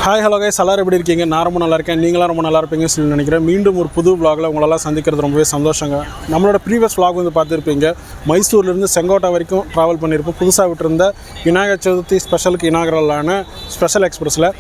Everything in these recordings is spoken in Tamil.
ஹாய் ஹலோ கைஸ், எல்லாரும் எப்படி இருக்கீங்க? நான் ரொம்ப நல்லா இருக்கேன். நீங்களாம் ரொம்ப நல்லா இருப்பீங்கன்னு சொல்லி நினைக்கிறேன். மீண்டும் ஒரு புது vlogல உங்களெல்லாம் சந்திக்கிறது ரொம்பவே சந்தோஷங்க. நம்மளோட ப்ரீவியஸ் vlog வந்து பார்த்துருப்பீங்க. மைசூர்லேருந்து செங்கோட்டை வரைக்கும் ட்ராவல் பண்ணியிருப்போம். புதுசாக விட்டுருந்த விநாயகர் சதுர்த்தி ஸ்பெஷலுக்கு இனாகரலான ஸ்பெஷல் எக்ஸ்பிரஸில்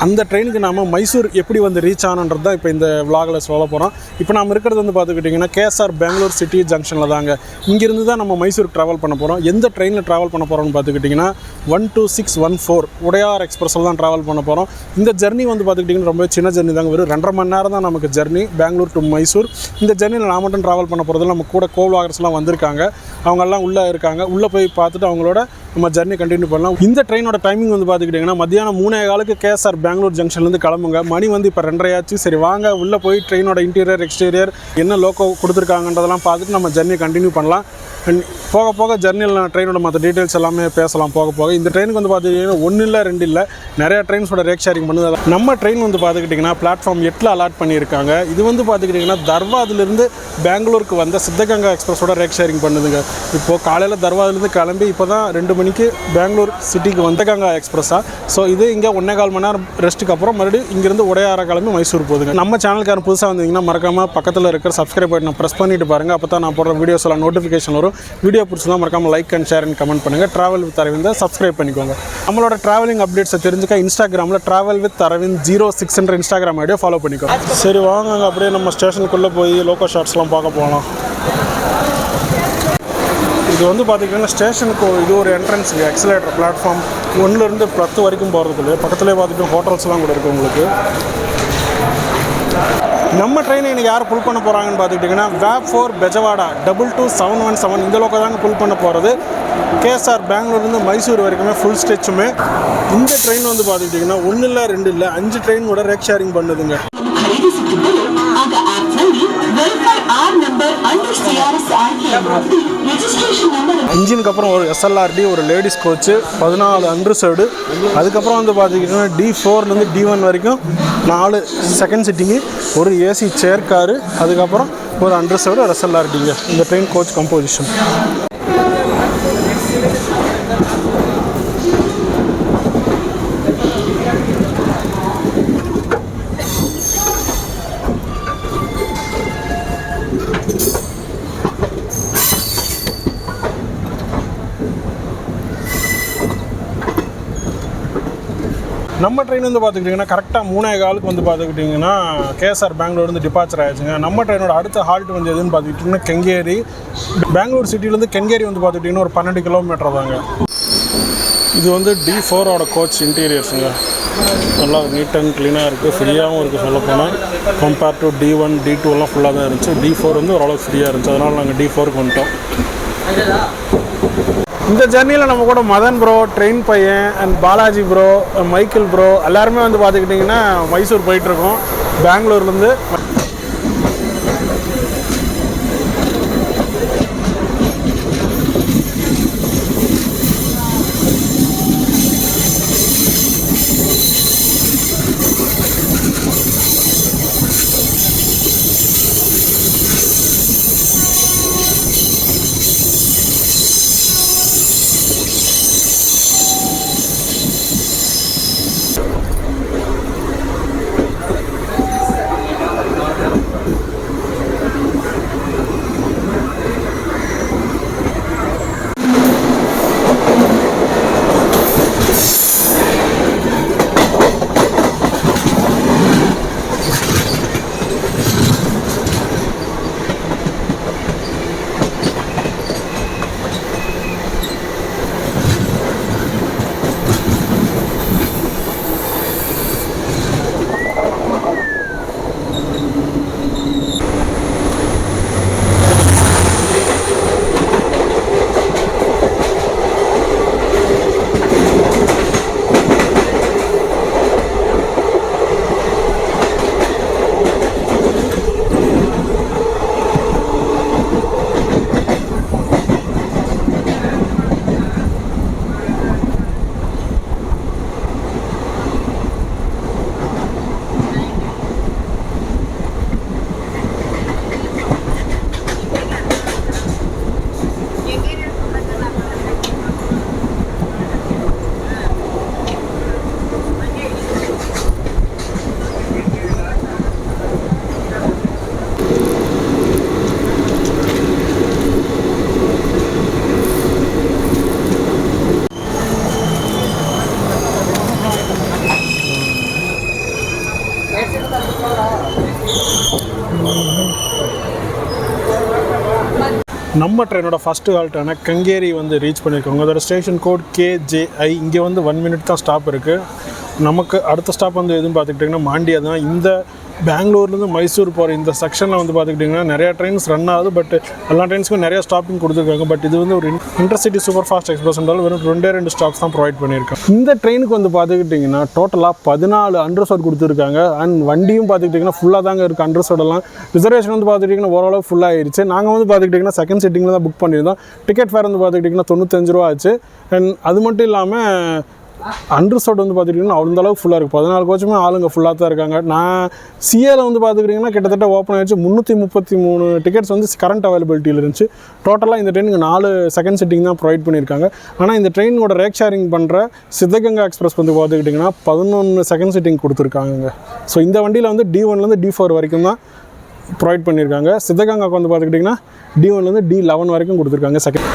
அந்த ட்ரெயினுக்கு நாம் மைசூர் எப்படி வந்து ரீச் ஆனன்றது தான் இப்போ இந்த vlogல சொல்ல போகிறோம். இப்போ நாம் இருக்கிறது வந்து பார்த்துக்கிட்டிங்கன்னா கேஎஸ்ஆர் பெங்களூர் சிட்டி ஜங்ஷனில் தாங்க. இங்கேருந்து தான் நம்ம மைசூருக்கு ட்ராவல் பண்ண போகிறோம். எந்த ட்ரெயினில் ட்ராவல் பண்ண போகிறோம்னு பார்த்துக்கிட்டிங்கன்னா 12614 உடையார் எக்ஸ்பிரஸில் தான் ட்ராவல் பண்ண போகிறோம். இந்த ஜர்னி வந்து பார்த்துக்கிட்டிங்கன்னா ரொம்ப சின்ன ஜர்னி தாங்க. வெறும் 2.5 மணி நேரம் தான் நமக்கு ஜர்னி, பெங்களூர் டு மைசூர். இந்த ஜர்னியில் நான் மட்டும் ட்ராவல் பண்ண போகிறதுல நம்ம கூட கோவ்லாகர்ஸ்லாம் வந்திருக்காங்க. அவங்கெல்லாம் உள்ளே இருக்காங்க. உள்ளே போய் பார்த்துட்டு அவங்களோட நம்ம ஜர்னி கண்டினியூ பண்ணலாம். இந்த ட்ரெயினோட டைமிங் வந்து பார்த்துக்கிட்டிங்கன்னா மத்தியானம் 3:15 கேஎஸ்ஆர் பெங்களூர் ஜங்ஷன்லேருந்து கிளம்புங்க. மணி வந்து இப்போ 2:30 ஆச்சு. சரி வாங்க உள்ளே போய் ட்ரெயினோட இன்டீரியர் எக்ஸ்டீரியர் என்ன லோக்கோ கொடுத்துருக்காங்கன்றதெல்லாம் பார்த்துட்டு நம்ம ஜர்னி கண்டினியூ பண்ணலாம். போக போக ஜர்னியில் ட்ரெயினோட மற்ற டீட்டெயில்ஸ் எல்லாமே பேசலாம் போக போக. இந்த ட்ரெயினுக்கு வந்து பார்த்துக்கிட்டிங்கன்னா 1 இல்லை 2 இல்லை நிறையா ட்ரெயின்ஸோட ரேக் ஷேரிங் பண்ணுது. நம்ம ட்ரெயின் வந்து பார்த்துக்கிட்டிங்கன்னா பிளாட்ஃபார்ம் 8 அலாட் பண்ணியிருக்காங்க. இது வந்து பார்த்துக்கிட்டிங்கன்னா தர்வாதிலிருந்து பெங்களூருக்கு வந்த சித்தகங்கா எக்ஸ்பிரஸோட ரேக் ஷேரிங் பண்ணுதுங்க. இப்போது காலையில் தர்வாதிலேருந்து கிளம்பி இப்போ தான் 2 மணிக்கு பெங்களூர் சிட்டிக்கு வந்தகங்கா எக்ஸ்பிரஸாக. ஸோ இது இங்கே 1.25 மணி நேரம் ரெஸ்ட்டுக்கு அப்புறம் மறுபடியும் இங்கேருந்து உடையார கிளம்பி மைசூர் போகுதுங்க. நம்ம சேனலுக்கான புதுசாக வந்தீங்கன்னா மறக்காமல் பக்கத்தில் இருக்கிற சப்ஸ்கிரைப் பட்டனை ப்ரெஸ் பண்ணிட்டு பாருங்கள். அப்போ தான் நான் போடுற வீடியோஸ் எல்லாம் நோட்டிஃபிகேஷன் வரும். வீடியோ பிடிச்சதான் மறக்காமல் like and share and comment பண்ணுங்கள். ட்ராவல் வித் அரவிந்தை சப்ஸ்கிரைப் பண்ணிக்கோங்க. நம்மளோட ட்ராவலிங் அப்டேட்ஸை தெரிஞ்சுக்க இன்ஸ்டாகிராமில் ட்ராவல் வித் அரவிந்த் 06 இன்ஸ்டாகிராம் ஐடியா ஃபாலோ பண்ணிக்கோங்க. சரி வாங்க அப்படியே நம்ம ஸ்டேஷனுக்குள்ளே போய் லோக்கல் ஷார்ட்ஸ்லாம் பார்க்க போகலாம். இது வந்து பார்த்திங்கன்னா ஸ்டேஷனுக்கு இது ஒரு என்ட்ரன்ஸ் எக்ஸலேட்டர் பிளாட்ஃபார்ம் 1லேருந்து 10 வரைக்கும் போகிறதுக்குள்ளே பக்கத்துலேயே பார்த்துட்டு ஹோட்டல்ஸ்லாம் கூட இருக்குது உங்களுக்கு. நம்ம ட்ரெயினை இன்றைக்கி யார் புல் பண்ண போகிறாங்கன்னு பார்த்துக்கிட்டிங்கன்னா VAB4 பெஜவாடா 22717 இந்த லோக்கல் தாங்க புல் பண்ண போகிறது. கேஎஸ்ஆர் பெங்களூர்லேருந்து மைசூர் வரைக்குமே ஃபுல் ஸ்டெச்சுமே. இந்த ட்ரெயின் வந்து பார்த்துக்கிட்டிங்கன்னா 1 இல்லை 2 இல்லை 5 ட்ரெயின் கூட ரேக் ஷேரிங் பண்ணுதுங்க. இன்ஜினுக்கு அப்புறம் ஒரு SLRD ஒரு லேடிஸ் கோச்சு 14 அன்ரிசர்வ்டு. அதுக்கப்புறம் வந்து பார்த்துக்கிட்டிங்கன்னா D4லேருந்து D1 வரைக்கும் 4 செகண்ட் சிட்டிங்கு, ஒரு ஏசி சேர் காரு, அதுக்கப்புறம் ஒரு அன்ரிசர்வ்டு ஒரு SLRDங்க இந்த ட்ரெயின் கோச் கம்போசிஷன். நம்ம ட்ரெயின் வந்து பார்த்துக்கிட்டிங்கன்னா கரெக்டாக 3:15 வந்து பார்த்துக்கிட்டிங்கன்னா கேஎஸ்ஆர் பெங்களூர்லேருந்து டிபார்ச்சர் ஆயிடுச்சுங்க. நம்ம ட்ரெயினோட அடுத்த ஹால்ட் வந்து எதுன்னு பார்த்துக்கிட்டிங்கன்னா கெங்கேரி. பெங்களூர் சிட்டிலேருந்து கெங்கேரி வந்து பார்த்துக்கிட்டிங்கன்னா ஒரு 12 கிலோமீட்டர் தாங்க. இது வந்து D4ஓட கோச் இன்டீரியர்ஸுங்க. நல்லா நீட் அண்ட் க்ளீனாக இருக்குது, ஃப்ரீயாகவும் இருக்குது. சொல்லப்போனால் கம்பேர் டு D1 D2 எல்லாம் ஃபுல்லாக தான் இருந்துச்சு. D4 வந்து ஓரளவுக்கு ஃப்ரீயாக இருந்துச்சு. அதனால் நாங்கள் D4க்கு வந்துட்டோம். இந்த ஜர்னியில் நம்ம கூட மதன் ப்ரோ, ட்ரெயின் பையன் and Balaji bro, Michael bro எல்லாருமே வந்து பார்த்துக்கிட்டிங்கன்னா மைசூர் போயிட்டுருக்கோம் பெங்களூர்லேருந்து. நம்ம ட்ரெயினோட ஃபஸ்ட்டு ஹால்ட்டான கங்கேரி வந்து ரீச் பண்ணியிருக்கோங்க. அதோட ஸ்டேஷன் கோட் KJI. இங்கே வந்து 1 மினிட் தான் ஸ்டாப் இருக்குது. நமக்கு அடுத்த ஸ்டாப் வந்து எதுவும் பார்த்துக்கிட்டிங்கன்னா மாண்டியா தான். இந்த பெங்களூர்லேருந்து மைசூர் போகிற இந்த செக்ஷனில் வந்து பார்த்துக்கிட்டிங்கன்னா நிறையா ட்ரெயின்ஸ் ரன் ஆகுது. பட் எல்லா ட்ரெயின்ஸுக்கும் நிறையா ஸ்டாப்பிங் கொடுத்துருக்காங்க. பட் இது வந்து ஒரு இன்டர்சிட்டி சூப்பர் ஃபாஸ்ட் எக்ஸ்பிரஸ் என்றாலும் வெறும் 2 ஸ்டாப்ஸ் தான் ப்ரொவைட் பண்ணியிருக்காங்க. இந்த ட்ரெயினுக்கு வந்து பார்த்துக்கிட்டிங்கன்னா டோட்டலாக 14 அண்டர்சோட் கொடுத்துருக்காங்க. அண்ட் வண்டியும் பார்த்துக்கிட்டிங்கன்னா ஃபுல்லாக தாங்க இருக்குது. அண்டர்சோடெல்லாம் ரிசர்வேஷன் வந்து பார்த்துக்கிட்டிங்கன்னா ஓரளவு ஃபுல்லாக ஆயிடுச்சு. நாங்கள் வந்து பார்த்துக்கிட்டிங்கன்னா செகண்ட் சிட்டிங்கில் தான் புக் பண்ணியிருந்தோம். டிக்கெட் ஃபேர் வந்து பார்த்துக்கிட்டிங்கன்னா 95 ரூபா ஆச்சு. அண்ட் அது மட்டும் இல்லாமல் அண்டர்சோட் வந்து பார்த்துக்கிட்டிங்கன்னா அவ்வளோந்தளவுக்கு ஃபுல்லாக இருக்குது. 14 கோச்சுமே ஆளுங்க ஃபுல்லாக தான் இருக்காங்க. நான் சிஏல வந்து பார்த்துக்கிட்டிங்கன்னா கிட்டத்தட்ட ஓப்பன் ஆகிடுச்சு. 333 டிக்கெட்ஸ் வந்து கரண்ட் அவைலபிலிட்டியில் இருந்துச்சு. டோட்டலாக இந்த ட்ரெயினுக்கு 4 செகண்ட் சிட்டிங் தான் ப்ரொவைட் பண்ணியிருக்காங்க. ஆனால் இந்த ட்ரெயினோட ரேக் ஷேரிங் பண்ணுற சித்தகங்கா எக்ஸ்பிரஸ் வந்து பார்த்துக்கிட்டிங்கன்னா 11 செகண்ட் சிட்டிங் கொடுத்துருக்காங்க. ஸோ இந்த வண்டியில் வந்து D1லேருந்து D4 வரைக்கும் தான் ப்ரொவைட் பண்ணியிருக்காங்க. சித்தகங்காவுக்கு வந்து பார்த்துக்கிட்டிங்கன்னா D1லேருந்து D11 வரைக்கும் கொடுத்துருக்காங்க செகண்ட்.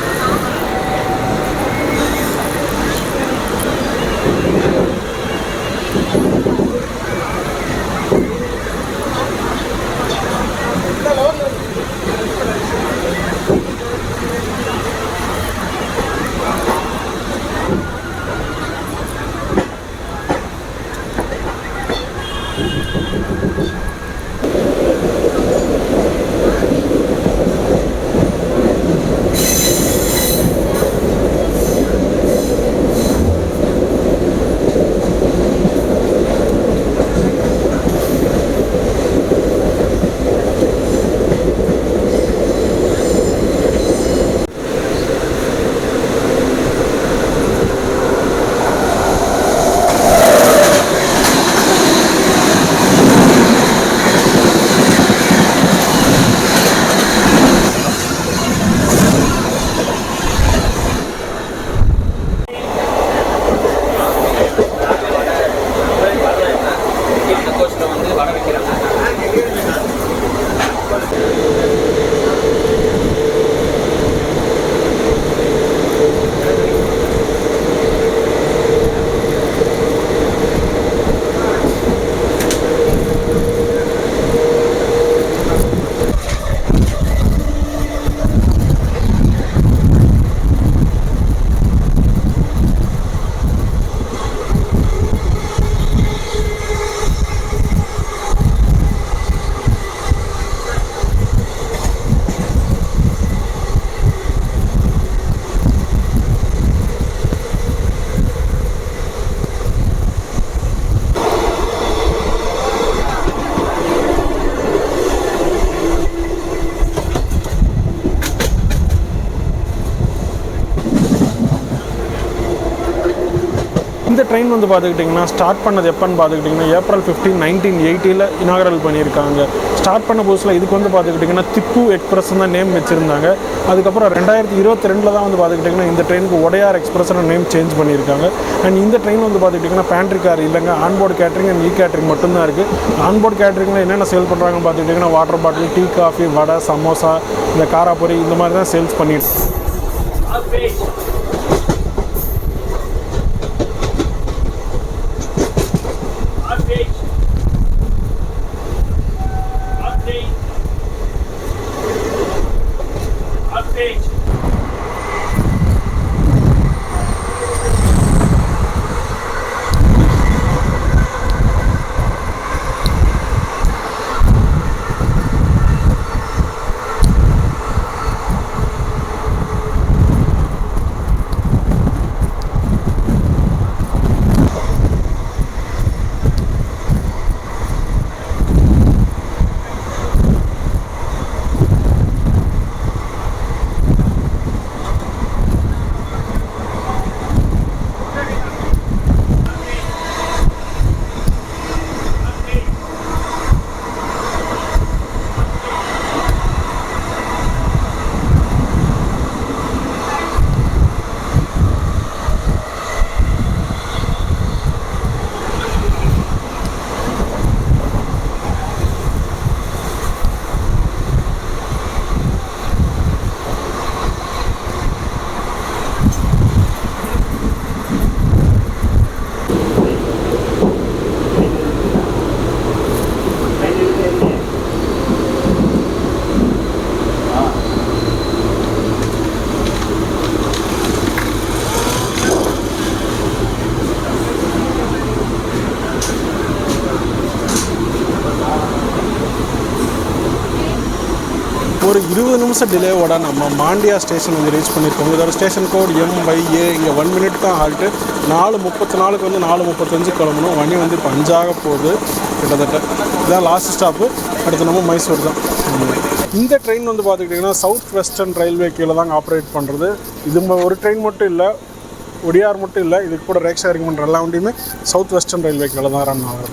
இந்த ட்ரெயின் வந்து பார்த்துக்கிட்டிங்கன்னா ஸ்டார்ட் பண்ணது எப்போன்னு பார்த்துக்கிட்டிங்கன்னா April 15, 1980 இனாகரல் பண்ணியிருக்காங்க. ஸ்டார்ட் பண்ண புதுசில் இதுக்கு வந்து பார்த்துக்கிட்டிங்கன்னா திப்பு எக்ஸ்பிரஸ் தான் நேம் வச்சுருந்தாங்க. அதுக்கப்புறம் 2022 தான் வந்து பார்த்துக்கிட்டிங்கன்னா இந்த ட்ரெயினுக்கு ஒடையார் எக்ஸ்பிரஸ்னு நேம் சேஞ்ச் பண்ணியிருக்காங்க. அண்ட் இந்த ட்ரெயின் வந்து பார்த்துக்கிட்டிங்கன்னா பேண்ட்ரி கார் இல்லைங்க, ஆன்போர்டு கேட்ரிங் அண்ட் கேட்ரிங் மட்டும்தான் இருக்குது. ஆன்போர்டு கேட்ரிங்கில் என்னென்ன சேல் பண்ணுறாங்கன்னு பார்த்துக்கிட்டிங்கன்னா வாட்டர் பாட்டில், டீ, காஃபி, வடை, சமோசா, இந்த காராப்பொரி இந்த மாதிரி தான் சேல்ஸ் பண்ணிட்டு. 20 நிமிஷம் டிலேவோட நம்ம மாண்டியா ஸ்டேஷன் வந்து ரீச் பண்ணியிருக்கோம். இதோட ஸ்டேஷன் கோட் MYA. இங்கே 1 மினிட் தான் ஹால்ட்டு. 4:34 வந்து 4:35 கிளம்பணும். வண்டி வந்து இப்போ 5 ஆக போகுது கிட்டத்தட்ட. இதுதான் லாஸ்ட் ஸ்டாப்பு. அடுத்து நம்ம மைசூர் தான். இந்த ட்ரெயின் வந்து பார்த்துக்கிட்டிங்கன்னா சவுத் வெஸ்டர்ன் ரயில்வே கீழே தாங்க ஆப்ரேட் பண்ணுறது. இது ஒரு ட்ரெயின் மட்டும் இல்லை, ஒடியார் மட்டும் இல்லை, இதுக்கு கூட ரேக் ஷேரிங் பண்ணுற எல்லா வண்டியுமே சவுத் வெஸ்டர்ன் ரயில்வே கீழே தான் ரன் ஆகுது.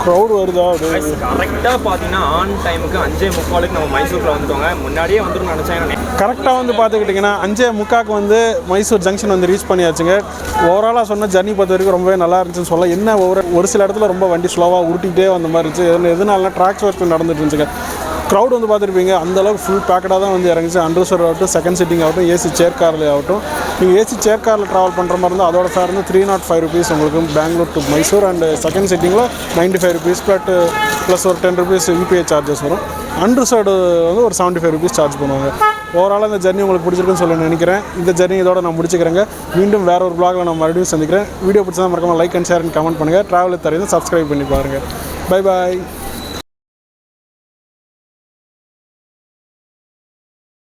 க்ரௌட் வருதா? கரெக்டாக பார்த்தீங்கன்னா ஆன் டைமுக்கு 5:45 நம்ம மைசூரில் வந்துட்டோங்க. முன்னாடியே வந்துடும் நினச்சேன். கரெக்டாக வந்து பார்த்துக்கிட்டிங்கன்னா 5:45 வந்து மைசூர் ஜங்ஷன் வந்து ரீச் பண்ணியாச்சுங்க. ஓவராலாக சொன்ன ஜர்னி பொறுத்த வரைக்கும் ரொம்பவே நல்லா இருந்துச்சுன்னு சொல்லலாம். என்ன ஒரு சில இடத்துல ரொம்ப வண்டி ஸ்லோவாக உருட்டிகிட்டே வந்த மாதிரி இருந்துச்சு. எதுனால ட்ராக்ஸ் ஒர்க் நடந்துட்டு இருந்துச்சுங்க. க்ரௌட் வந்து பார்த்துருப்பீங்க, அந்தளவுக்கு ஃபுல் பேக்கடாக தான் வந்து இறங்குச்சு. அண்டர்சர் ஆகட்டும், செகண்ட் சிட்டிங் ஆகட்டும், ஏசி சேர் காரில் ஆகட்டும். நீங்கள் ஏசி சேர் காரில் ட்ராவல் பண்ணுற மாதிரி இருந்தால் அதோட ஃபேர் வந்து 305 rupees உங்களுக்கு Bangalore to Mysore. And second சிட்டிங்கில் 95 rupees ப்ளஸ் ஒரு 10 rupees UPI சார்ஜஸ் வரும். அன்ரிசர்வ்டு வந்து ஒரு 75 rupees சார்ஜ் பண்ணுவாங்க. ஓவராலாக இந்த ஜர்னி உங்களுக்கு பிடிச்சிருக்குன்னு சொல்ல நினைக்கிறேன். இந்த ஜர்னி இதோட நான் முடிச்சுக்கிறேங்க. மீண்டும் வேற ஒரு vlogல நான் மறுபடியும் சந்திக்கிறேன். வீடியோ பிடிச்சா மறக்காம like and share and comment பண்ணுங்கள். ட்ராவல் தரையும் சப்ஸ்கிரைப் பண்ணி பாருங்கள். Bye bye.